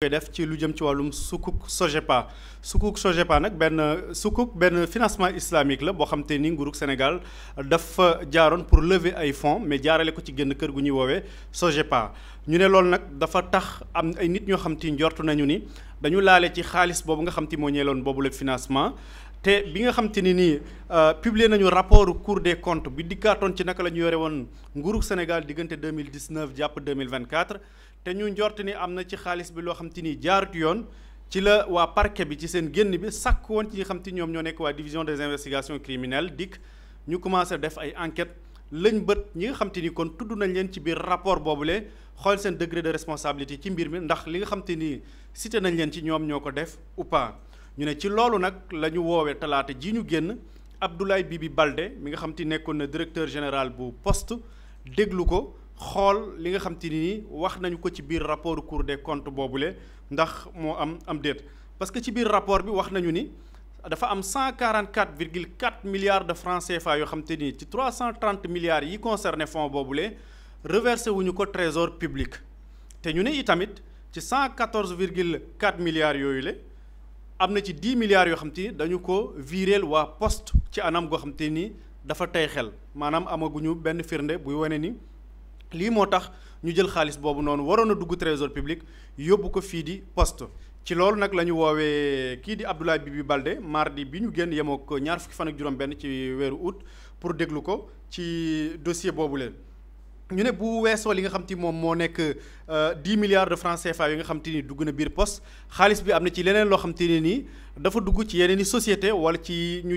koy def ci lu jëm ci wàllum sukuk Sogepa nag benn financement islamique la boo xam te ni nguurug Sénégal dafa jaaroon pour lever ay fonds mais jaarale ko ci génn kër gu ñuy woowee Sogepa ñu ne loolu nag dafa tax am ay nit ñoo xam te njortu nañu ni dañu laale ci xaalis boobu nga xam te moo ñeeloon boobu le financement te bi nga xam te ni nii publier nañu rapport Cour des comptes bi dikkaatoon ci naka la ñu yore woon nguurug Sénégal diggante 2019 jàpp 2024 te ñu njort ni am na ci xaalis bi loo xam te ni jaarut yoon ci la waa parquet bi ci seen génn bi sàkk woon ci ñi xam te ñoom ñoo nekk waa division des investigations criminelles DIC ñu commencé def ay enquêtes lañ bët ñi nga xam te ni kon tudd nañ leen ci biir rapport boobule xool seen degré de responsabilité ci mbir mi ndax li nga xam te ni cité nañ leen ci ñoom ñoo ko def ou pas ñu ne ci loolu nag la ñu woowee talaata ji ñu génn Abdoulaye Bibi Baldé mi nga xam te nekkoon na directeur général bu poste déglu ko xool li nga xam te ni wax nañu ko ci biir rapport Cour des comptes boobule ndax moo am déet parce que ci biir rapport bi wax nañu ni dafa am 144,4 milliards de francs CFA yoo xam te ni ci 330 milliards yi concerné fonds boobule reversé wuñu ko trésor public te ñu ne itamit ci 114,4 milliards yooyu la am na ci 10 milliards yoo xam te ni dañu ko viréel waa poste ci anam goo xam te ni dafa tey xel maanaam amaguñu benn firnde buy wane ni lii moo tax ñu jël xaalis boobu noonu waroon a dugg trésor public yóbbu ko fii di poste ci loolu nag la ñu woowee kii di Abdoulaye Bibi Baldé mardi bi ñu génn yemoo ko ñaar fukki fan ak juróom-benn ci weeru août pour déglu ko ci dossier boobu leen ñu ne bu weesoo li nga xam te moom moo nekk 10 milliards de francs CFA yi nga xam te ni dugg na biir poste xaalis bi am na ci leneen loo xam te ne nii dafa dugg ci yeneen i société wala ci ñu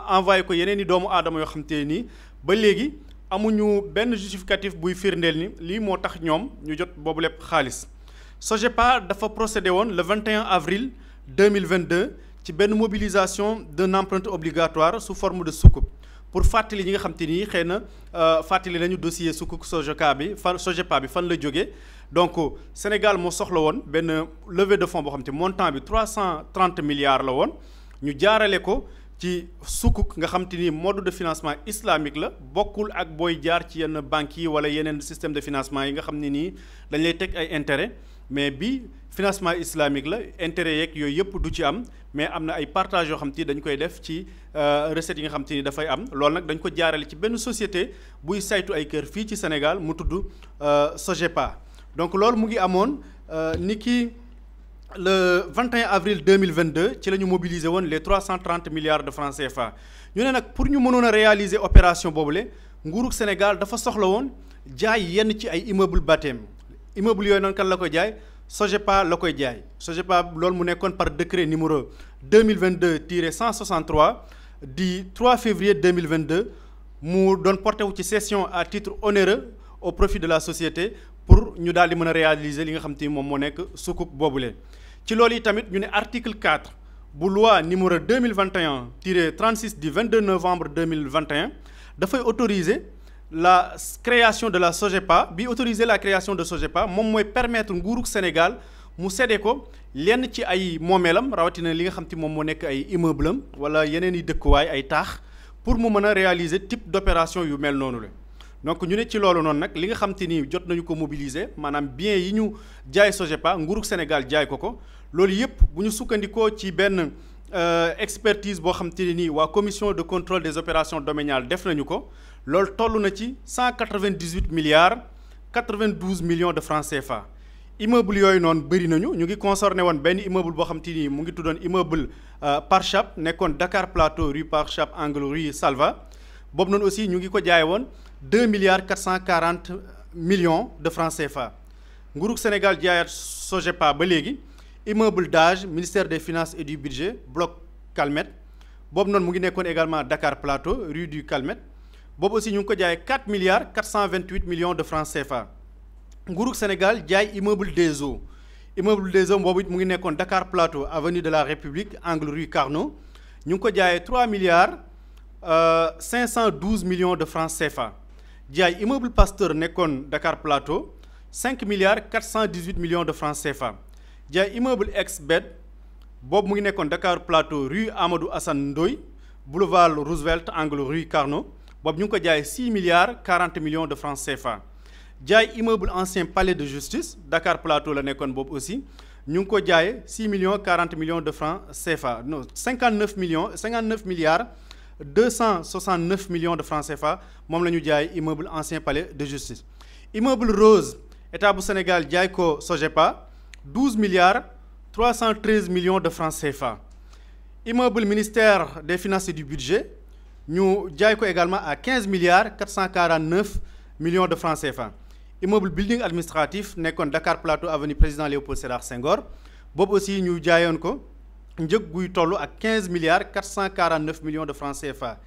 envoyé ko yeneen i doomu aadama yoo xam te ne nii ba léegi amuñu benn justificatif buy firndeel ni lii moo tax ñoom ñu jot boobu lépp xaalis Sogepa dafa procédé woon le 21 avril 2022 ci benn mobilisation d'un emprunt obligatoire sous forme de sukuk pour fàttali ñi nga xam te ni xëy na fàttali nañu dossier sukuk Sogepa bi fan la jógee donc Sénégal moo soxla woon benn levée de fonds boo xam te montant bi 330 milliards la woon ñu jaarale ko ci sukuk nga xam te ni mode de financement islamique la bokkul ak booy jaar ci yenn banques yi wala yeneen système de financement yi nga xam ne nii dañ lay teg ay intérêt mais bi financement islamique la intérêt yeeg yooyu yëpp du ci am mais am na ay partage yoo xam te ni dañ koy def ci recettes yi nga xam te ni dafay am loolu nag dañ ko jaarale ci benn société buy saytu ay kër fii ci Sénégal mu tudd Sogepa donc loolu mu ngi amoon ni ki le 21 avril 2022 ci la ñu mobilisé woon les 330 milliards de francs CFA ñu ne nag pour ñu mënoon a réaliser opération boobule nguurug Sénégal dafa soxla woon jaay yenn ci ay immeuble baptême immeuble yooyu noonu kan la koy jaay Sogepa la koy jaay Sogepa loolu mu nekkoon par décret numéro 2022-163 du 3 février 2022 mu doon porté wu ci cession à titre onéreux au profit de la société pour ñu daal di mën a réaliser li nga xam te ni moom moo nekk sukuk boobule. ci loolu yi tamit ñu ne article 4 bu loi numéro 2021-36 du 22 novembre 2021 dafay autoriser la création de la Sogepa bi autoriser la création de Sogepa moom mooy permettre nguurug Sénégal mu séddee ko lenn ci ay moomeelam rawatina li nga xam te moom moo nekk ay immeuble am wala yeneen i dëkkuwaay ay taax pour mu mën a réaliser type d'opération yu mel noonu la. donc ñu ne ci loolu noonu nag li nga xam te ni jot nañu ko mobiliser maanaam bien yi ñu jaay Sogepa nguurug Sénégal jaay ko loolu yëpp bu ñu sukkandikoo ci benn expertise boo xam te ne nii waa commission de contrôle des opérations domaniales def nañu ko loolu toll na ci 198 milliards 92 millions de francs CFA. immeuble yooyu noonu bëri nañu ñu ngi concerné woon benn immeuble boo xam te ni mu ngi tuddoon immeuble Parchap nekkoon Dakar Plateau rue Parchap angle rue Salva boobu noonu aussi ñu ngi ko jaay woon 2 milliards 440 millions de francs CFA. nguurug Sénégal jaayaat Sogepa ba léegi immeuble d'âge ministère des finances et du budget bloc Calmette boobu noonu mu ngi nekkoon également Dakar Plateau rue du Calmette boobu aussi ñu ngi ko jaayee 4 milliards 428 millions de francs CFA. nguurug Sénégal jaay immeuble des Eaux boobu it mu ngi nekkoon Dakar Plateau avenue de la République angle rue Carnot ñu ngi ko jaayee 3 milliards 512 millions de francs CFA. jaay immeuble Pasteur nekkoon Dakar Plateau 5 milliards 418 millions de francs CFA. jaay immeuble ex-BED boobu mu ngi nekkoon Dakar Plateau rue Amadou Assane Ndoye boulevard Roosevelt angle rue Carnot boobu ñu ngi ko jaay 6 milliards 40 millions de francs CFA. jaay immeuble ancien palais de justice Dakar Plateau la nekkoon boobu aussi ñu ngi ko jaayee 6 millions 40 millions de francs CFA non 59 milliards 269 millions de francs CFA moom la ñu jaay immeuble ancien palais de justice. Immeuble Rose état bu Sénégal jaay ko SOGEPA 12 milliards 313 millions de francs CFA. Immeuble ministère des finances et du budget ñu jaay ko également à 15 milliards 449 millions de francs CFA. Immeuble building administratif nekkoon Dakar Plateau avenue président Léopold Sédar Senghor boobu aussi ñu jaayoon ko njëg guy toll ak 15 milliards 449 millions de francs CFA.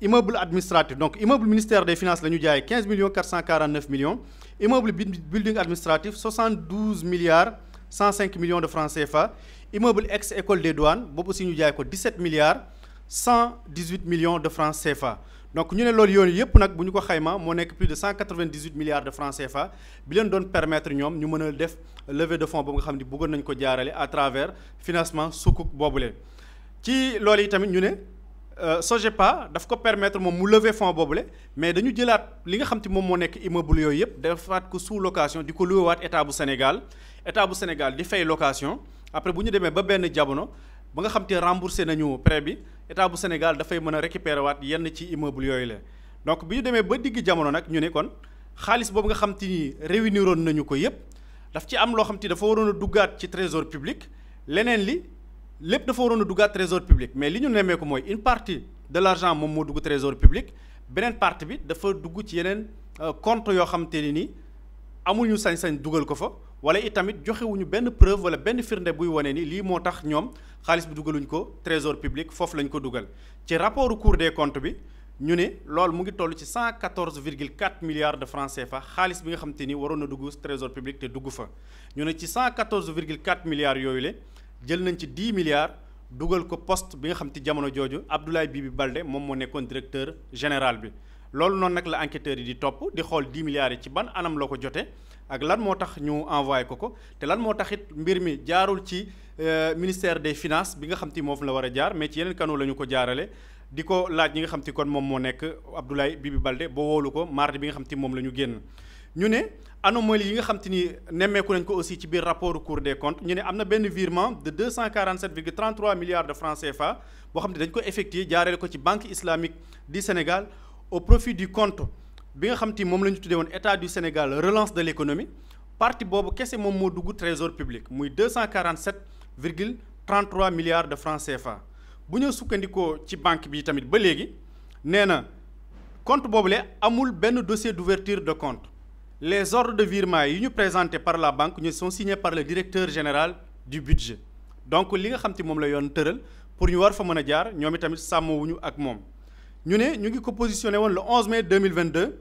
Immeuble administratif donc immeuble ministère des finances la ñu jaayee 15 millions 449 millions. Immeuble building administratif 72 milliards 105 millions de francs CFA. Immeuble ex école des douanes boobu aussi ñu jaay ko 17 milliards 118 millions de francs CFA. donc ñu ne loolu yoon yëpp nag bu ñu ko xayma moo nekk plus de 198 milliards de francs CFA bi leen doon permettre ñoom ñu mën a def levée de fonds boobu nga xam ne bëggoon nañ ko jaarale à travers financement sukuk boobule. ci loolu yi tamit ñu ne SOGEPA daf ko permettre moom mu lever fonds boobule mais dañu jëlaat li nga xam te moom moo nekk immeuble yooyu yëpp defaat ko sous location di ko loué waat état bu Sénégal di fay location après bu ñu demee ba benn jamono ba nga xam te remboursé nañu prêt bi état bu Sénégal dafay mën a récupérer waat yenn ci immeuble yooyu la. donc bi ñu demee ba digg jamono nag ñu ne kon xaalis boobu nga xam te ni réuniroon nañu ko yëpp daf ci am loo xam te dafa waroon a duggaat ci trésor public leneen li lépp dafa waroon a duggaat trésor public mais li ñu nemmee ko mooy une partie de l'argent moom moo dugg trésor public beneen partie bi dafa dugg ci yeneen compte yoo xam te ni nii amuñu sañ-sañ dugal ko fa wala itamit joxewuñu benn preuve wala benn firnde buy wane ni lii moo tax ñoom xaalis bi dugaluñ ko trésor public foofu lañ ko dugal. ci rapport Cour des comptes bi ñu ne loolu mu ngi toll ci 114,4 milliards de francs CFA xaalis bi nga xam te ni waroon na dugg trésor public te dugg fa ñu ne ci 114,4 milliards yooyu la jël nañ ci 10 milliards dugal ko poste bi nga xam te jamono jooju Abdoulaye Bibi Baldé moom moo nekkoon directeur général bi. loolu noonu nag la enquêteurs yi di topp di xool 10 milliards yi ci ban anam la ko jotee ak lan moo tax ñu envoyé ko te lan moo tax it mbir mi jaarul ci ministère des finances bi nga xam te moom la war a jaar mais ci yeneen canaux la ñu ko jaarale di ko laaj ñi nga xam te kon moom moo nekk Abdoulaye Bibi Baldé ba woolu ko mardi bi nga xam te moom la ñu génn. ñu ne anomalie yi nga xam te ni nemmeeku nañ ko aussi ci biir rapport Cour des comptes ñu ne am na benn virement de 247,33 milliards de francs CFA boo xam ne dañ ko effectué jaarale ko ci banque islamique du Sénégal au profit du compte bi nga xam te moom la ñu tuddee woon état du Sénégal relance de l'économie partie boobu kese moom moo dugg trésor public muy 247,33 milliards de francs CFA. bu ñu sukkandikoo ci banque bi tamit ba léegi nee na compte boobule amul benn dossier d'ouverture de compte les ordres de virement yi ñu présentés par la banque ñu sont signés par le directeur général du budget donc li nga xam te moom la yoon tëral pour ñu war fa mën a jaar ñoom itamit sàmmwuñu ak moom. ñu ne ñu ngi ko positionné woon le 11 mai 2022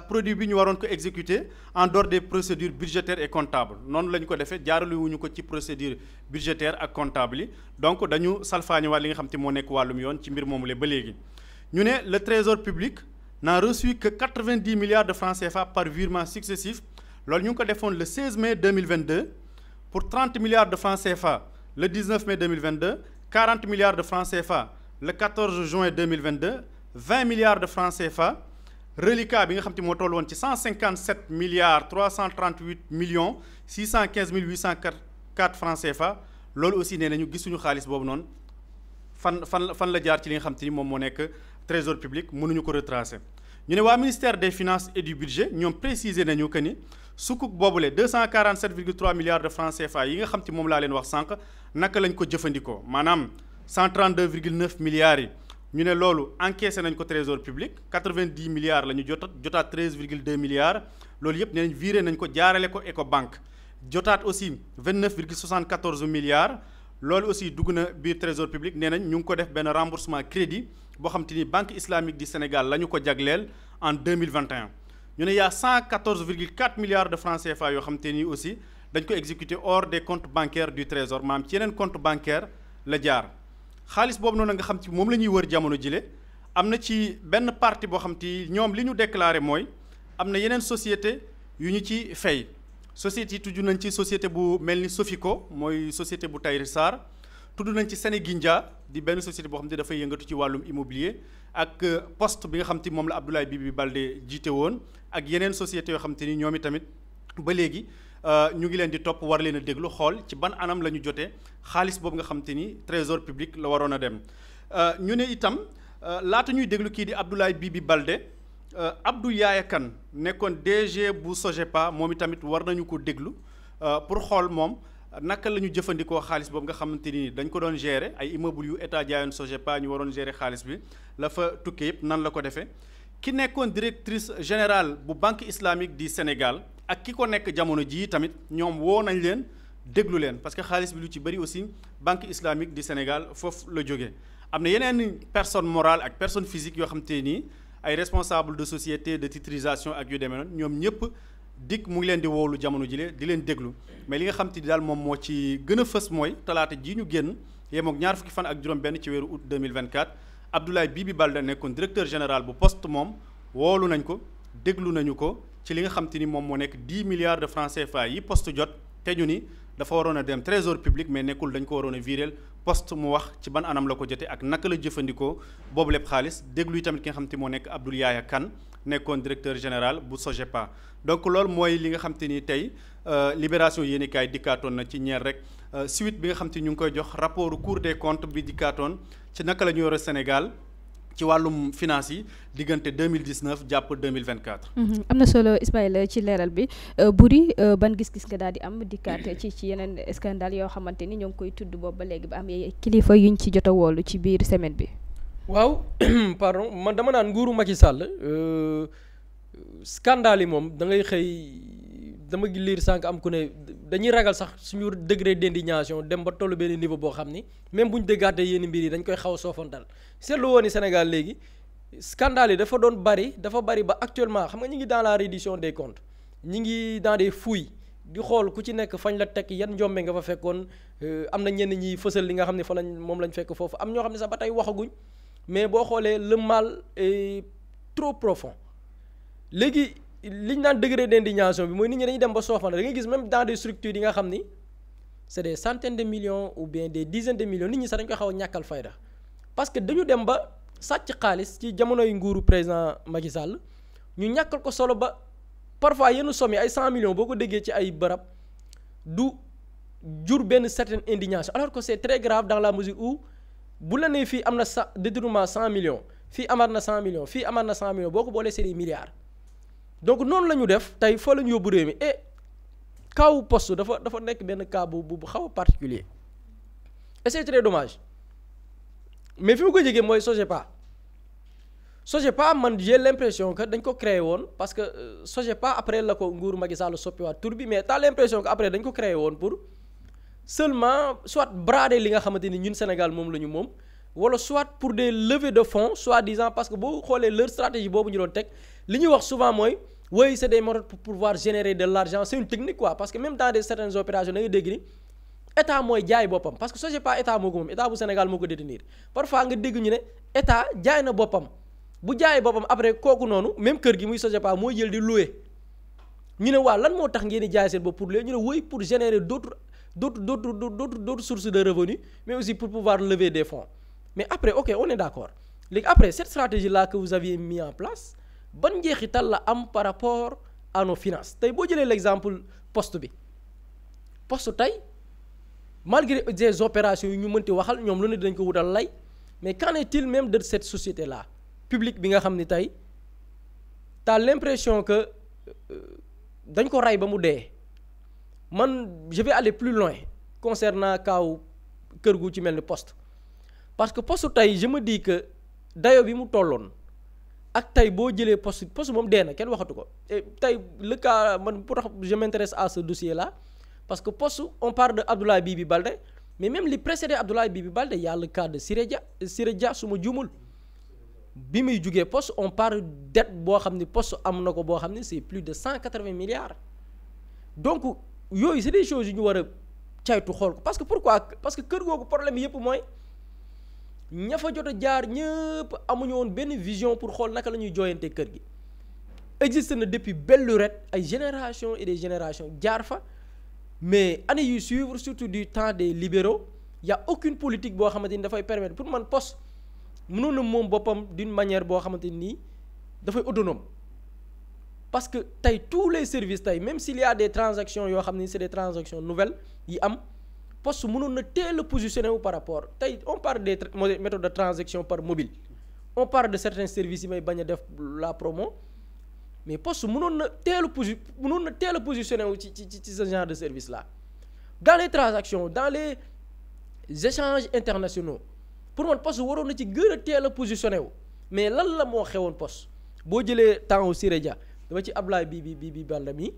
produit bi ñu waroon ko exécuter en dehors des procédures budgétaires et comptables noonu la ñu ko defee jaarale wuñu ko ci procédure budgétaire ak comptable yi donc dañu salfaañewaat li nga xam te moo nekk wàllum yoon ci mbir moomu la ba léegi. ñu ne le trésor public n'a reçu que 90 milliards de francs CFA par virement successif loolu ñu ngi ko defoon le 16 mai 2022 pour 30 milliards de francs CFA le 19 mai 2022 40 milliards de francs CFA. le 14 juin 2022 20 milliards de francs CFA reliquat bi nga xam te moo toll woon ci 157 milliards 338 millions 615 mille 804 francs CFA loolu aussi nee nañu gisuñu xaalis boobu noonu fan la jaar ci li nga xam te ni moom moo nekk trésor public mënuñu ko retracer. ñu ne waa ministère des finances et du budget ñoom préciser nañu que ni sukuk boobule 247,3 milliards de francs CFA yi nga xam te moom laa leen wax sànq naka lañ ko jëfandikoo maanaam 132,9 milliards yi ñu ne loolu encaissé nañ ko trésor public 90 milliards la ñu jotaat 13,2 milliards loolu yëpp nee nañ viré nañ ko jaarale ko Ecobank jotaat aussi 29,74 milliards loolu aussi dugg na biir trésor public nee nañ ñu ngi ko def benn remboursement crédit boo xam te ni banque islamique du Sénégal la ñu ko jagleel en 2021 ñu ne y a 114,4 milliards de francs CFA yoo xam te ni aussi dañ ko exécuté hors des comptes bancaires du trésor maanaam ci yeneen compte bancaire la jaar xaalis boobu noonu nga xam ci moom la ñuy wër jamono jile am na ci benn partie boo xam te ñoom li ñu déclaré mooy am na yeneen société yu ñu ci fay société yi tudd nañ ci société bu mel ni Sofico mooy société bu Tahirou Sarr tudd nañ ci Sénégindia di benn société boo xam te dafay yëngatu ci wàllum immobilier ak poste bi nga xam te moom la Abdoulaye Bibi Baldé jiite woon ak yeneen société yoo xam te ni ñoom itamit ba léegi ñu ngi leen di topp war leen a déglu xool ci ban anam la ñu jotee xaalis boobu nga xam te ni trésor public la waroon a dem ñu ne itam laata ñuy déglu kii di Abdoulaye Bibi Baldé Abdou Yaya Kane nekkoon DG bu SOGEPA moom itamit war nañu ko déglu pour xool moom naka la ñu jëfandikoo xaalis boobu nga xamante ni dañ ko doon gérer ay immeuble yu état jaayoon SOGEPA ñu waroon gérer xaalis bi la fa tukkee yëpp nan la ko defee ki nekkoon directrice générale bu banque islamique du Sénégal ak ki ko nekk jamono jii tamit ñoom woo nañ leen déglu leen parce que xaalis bi lu ci bëri aussi banque islamique du Sénégal foofu la jógee am na yeneen personne morale ak personne physique yoo xamante nii ay responsable de société de titrisation ak yu demee noonu ñoom ñëpp dikk mu ngi leen di woolu jamono jile di leen déglu mais li nga xam te ni daal moom moo ci gën a fës mooy talaata ji ñu génn yemook ñaar fukki fan ak juróom-benn ci weeru août 2024 Abdoulaye Bibi Baldé nekkoon directeur général bu poste moom woolu nañ ko déglu nañu ko ci li nga xam te ni moom moo nekk 10 milliards de francs CFA yi poste jot te ñu ni dafa waroon a dem trésor public mais nekkul dañ ko waroon a viréel poste mu wax ci ban anam la ko jotee ak naka la jëfandikoo boobu lépp xaalis déglu yi tamit ki nga xam te moo nekk Abdoul Yaya Kane nekkoon directeur général bu SOGEPA donc loolu mooy li nga xam te ni tey Libération yéenekaay dikkaatoon na ci ñeer rek suite bi nga xam te ñu ngi koy jox rapport Cour des comptes bi dikkaatoon ci naka la ñu yore Sénégal ci wàllum finance yi diggante 2019 jàpp 2024. am na solo Ismaïla ci leeral bi Boury ban gis-gis nga daal di am dikkaat ci yeneen scandale yoo xamante ni ñoo ngi koy tudd boobu ba léegi ba am kilifa yuñ ci jot a woolu ci biir semaine bi. waaw pardon man dama naan nguuru Macky Sall scandale yi moom da ngay xëy dama liir sànq am ku ne dañuy ragal sax suñu degré d'indignation dem ba tollu benn niveau boo xam ni même bu ñu déggaatee yenn mbir yi dañ koy xaw a soofantal seetlu woon ni Sénégal léegi scandale yi dafa bari ba actuellement xam nga ñi ngi dans la reddition des comptes ñi ngi dans des fouilles di xool ku ci nekk fañ la teg yan njombe nga fa fekkoon am na ñenn ñi fësal li nga xam ne fa lañ moom lañ fekk foofu am ñoo xam ne sax ba tey waxaguñ mais boo xoolee le mal est trop profond léegi li ñu naan degré d'indignation bi mooy nit ñi dañuy dem ba soofana da ngay gis même dans des structures yi nga xam ni c'est des centaines de millions ou bien des dizaines de millions nit ñi sax dañ koy xaw a ñàkkal fayda parce que dañu dem ba sàcc xaalis ci jamonoy nguuru président Macky Sall ñu ñàkkal ko solo ba parfois yenn somme yi ay 100 millions boo ko déggee ci ay bërëb du jur benn certaine indignation alors que c'est très grave dans la mesure où bu la nee fii am na détournement 100 millions fii amaat na 100 millions fii amaat na 100 millions boo ko boolee c'est des milliards donc noonu la ñu def tey fa la ñu yóbbu réew mi et cas poste dafa nekk benn cas bu xaw a particulier et c'est très dommage mais fi mu ko jegee mooy SOGEPA man j'ai l'impression que dañ ko créé woon parce que SOGEPA après la ko nguuru Macky Sall soppiwaat tur bi mais t'as l'impression que après dañ ko créé woon pour seulement soit brader li nga xamante ni ñun Sénégal moom la ñu moom wala soit pour des levées de fonds soi-disant parce que boo xoolee leur stratégie boobu ñu doon teg li ñuy wax souvent mooy oui c'est des méthodes pour pouvoir générer de l'argent c'est une technique quoi parce que même dans certaines opérations da ngay dégg ni état mooy jaay boppam parce que SOGEPA état moo ko moom état bu Sénégal moo ko détenir parfois nga dégg ñu ne état jaay na boppam bu jaayee boppam après kooku noonu même kër gi muy SOGEPA mooy jël di louer ñu ne waa lan moo tax ngeen di jaay seen bopp pour louer ñu ne oui pour générer d'autres sources de revenus mais aussi pour pouvoir lever des fonds mais après ok on est d'accord léegi après cette stratégie là que vous aviez mis en place ban njeexital la am par rapport à nos finances tey boo jëlee l'exemple poste tey malgré des opérations yu ñu mënti waxal ñoom lu ne dañ ko wutal lay mais qu'en est-il même de cette société là publique bi nga xam ni tey t'as l'impression que dañ ko rey ba mu dee man je vais aller plus loin concernant kaaw kër gu ci mel ni poste parce que poste tey je me dis que dayo bi mu tolloon ak tey boo jëlee poste moom dee na kenn waxatu ko et tey le cas man pour tax je m'intéresse à ce dossier là parce que poste on parle de Abdoulaye Bibi Baldé mais même li précédé Abdoulaye Bibi Baldé y a le cas de Siré Dia su ma juumul bi muy jugee poste on parle dette boo xam ni poste am na ko boo xam ni c'est plus de 180 milliards donc yooyu c'est des choses yu ñu war a caytu xool ko parce que pourquoi parce que kër googu problème yëpp mooy ña fa jot a jaar ñëpp amuñu woon benn vision pour xool naka la ñuy jooyante kër gi existe na depuis belle lurette ay générations et des générations jaar fa mais année yu suivre surtout du temps des libéraux y a aucune politique boo xamante ni dafay permettre pour man poste mënoon na moom boppam d'une manière boo xamante nii dafay autonome parce que tey tous les services tey même s'il y a des transactions yoo xam ni c'est des transactions nouvelles yi am poste mënoon na teel a positionné wu par rapport tey on parle des méthodes de transaction par mobile on parle de certains services yi may bañ a def la promo mais poste mënoon na teel a positionné wu ci ce genre de service là dans les transactions dans les échanges internationaux pour man poste waroon na ci gën a teel a positionné wu mais lan la moo xewoon poste boo jëlee temps au Siré Dia dama ci Ablaye bi Baldé mi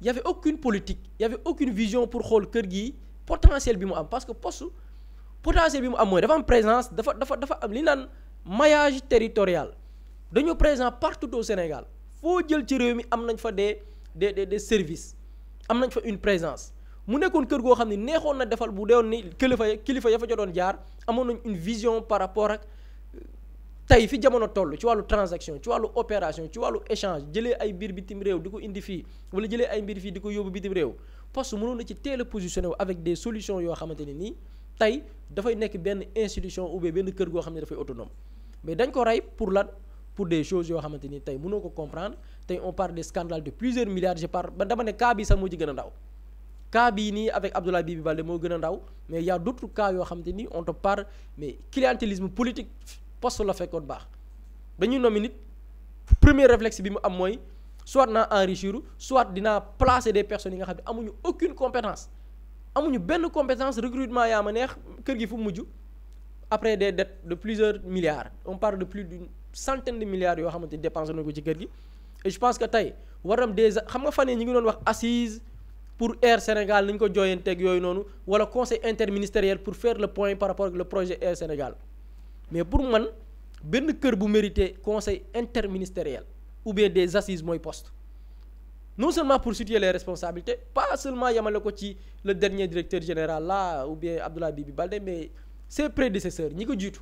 y avait aucune politique y avait aucune vision pour xool kër gi potentiel bi mu am parce que poste potentiel bi mu am mooy dafa am présence dafa am li naan maillage territorial dañoo présent partout au Sénégal foo jël ci réew mi am nañ fa des services am nañ fa une présence mu nekkoon kër goo xam ne neexoon na defal bu deewoon ni kilifa ya fa jotoon jaar amoon nañ une vision par rapport ak tey fi jamono toll ci wàllu transaction ci wàllu opération ci wàllu échange jëlee ay mbir bitim réew di ko indi fii wala jëlee ay mbir fii di ko yóbbu bitim réew poste mënoon na ci teel a positionné wu avec des solutions yoo xamante ne nii tey dafay nekk benn institution ou bien benn kër goo xam ne dafay autonome mais dañ ko rey pour lan pour des choses yoo xamante ni tey mënoo ko comprendre tey on parle des scandales de plusieurs milliards je parle ba dama ne cas bii sax moo ci gën a ndaw cas bii nii avec Abdoulaye Bibi Baldé moo gën a ndaw mais y a d'autres cas yoo xamante ni on te parle mais clientélisme politique poste la fekkoon baax dañuy nommer nit premier réflexe bi mu am mooy soit naa enrichir soit dinaa placer des personnes yi nga xam ne amuñu aucune compétence amuñu benn compétence recrutement yaa ma neex kër gi fu mujj après des dettes de plusieurs milliards on parle de plus d'une centaine de milliards yoo xamante ni dépensé nañu ko ci kër gi et je pense que tey waram des xam nga fan yii ñu ngi doon wax assise pour Air Sénégal ni ñu ko jooyanteeg yooyu noonu wala conseil interministériel pour faire le point par rapport ak le projet Air Sénégal mais pour man benn kër bu mérité conseil interministériel ou bien des assises mooy poste non seulement pour situer les responsabilités pas seulement yamale ko ci le dernier directeur général là ou bien Abdoulaye Bibi Baldé mais ses prédécesseurs ñi ko jiitu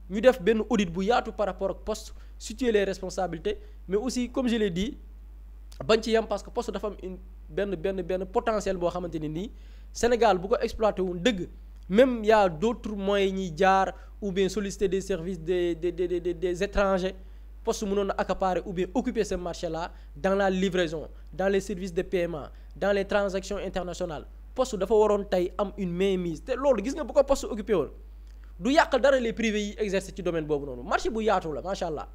ñu def benn audit bu yaatu par rapport ak poste situer les responsabilités mais aussi comme je l'ai dit bañ ci yam parce que poste dafa am une benn potentiel boo xamante ne nii Sénégal bu ko exploité woon dëgg même y a d'autres moyens ñuy jaar ou bien solliciter des services des étrangers poste mënoon na accaparer ou bien occuper ce marché là dans la livraison dans les services de paiement dans les transactions internationales poste dafa waroon tey am une mainmise te loolu gis nga bu ko poste occupé woon du yàqal dara les privés yi exercer ci domaine boobu noonu marché bu yaatu la macha allah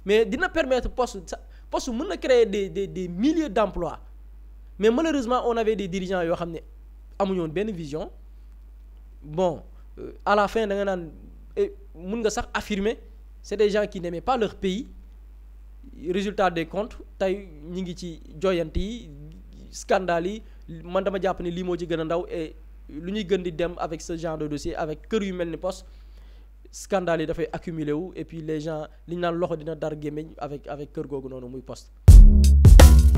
mais dina permettre poste mën na créer des milliers d'emplois mais malheureusement on avait des dirigeants yoo xam ne amuñu woon benn vision bon à la fin da nga naan mën nga sax affirmer c'est des gens qui n'aimaient pas leur pays résultat des comptes tey ñi ngi ci joyante yi scandale yi man dama jàpp ne lii moo ci gën a ndaw et lu ñuy gën di dem avec ce genre de dossier avec kër yu mel ni poste scandale yi dafay accumuler wu et puis les gens li ñu naan loxo dina dar gémmiñ avec kër googu noonu muy poste.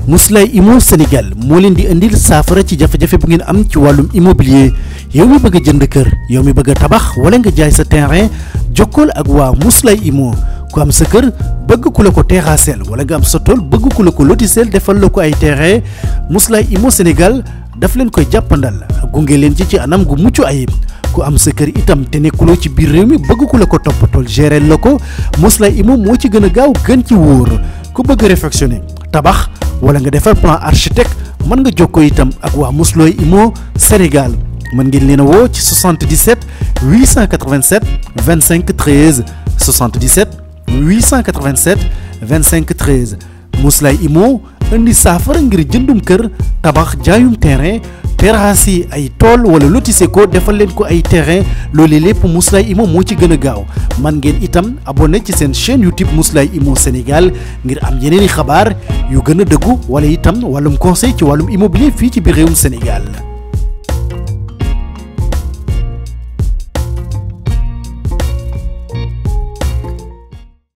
Mously Immo Sénégal moo leen di indil saafara ci jafe-jafe bu ngeen am ci wàllum immobilier yow mi bëgg a jënd kër yow mi bëgg a tabax wala nga jaay sa terrain jokkool ak waa Mously Immo ku am sa kër bëgg ku la ko terrassel wala nga am sa tool bëgg ku la ko lotisel defal la ko ay terrain Mously Immo Sénégal daf leen koy jàppandal gunge leen ci anam gu mucc ayib ku am sa kër itam te nekkuloo ci biir réew mi bëgg ku la ko toppatool gérer la ko Mously Immo moo ci gën a gaaw gën ci wóor ku bëgg réfectionner tabax wala nga defar plan architecte mën nga jokkoo itam ak waa Mously Immo Sénégal mën ngeen leen a woo ci 77 887 25 13 77 887 25 13 Mously Immo indi saafara ngir jëndum kër tabax jaayum terrain terrasse yi ay tool wala lotissé ko defal leen ko ay terrain loolu lépp Mously Immo moo ci gën a gaaw man ngeen itam abonné ci seen chaîne YouTube Mously Immo Sénégal ngir am yeneeni xabaar yu gën a dëggu wala itam wàllum conseil ci wàllum immobilier fii ci biir réewum Sénégal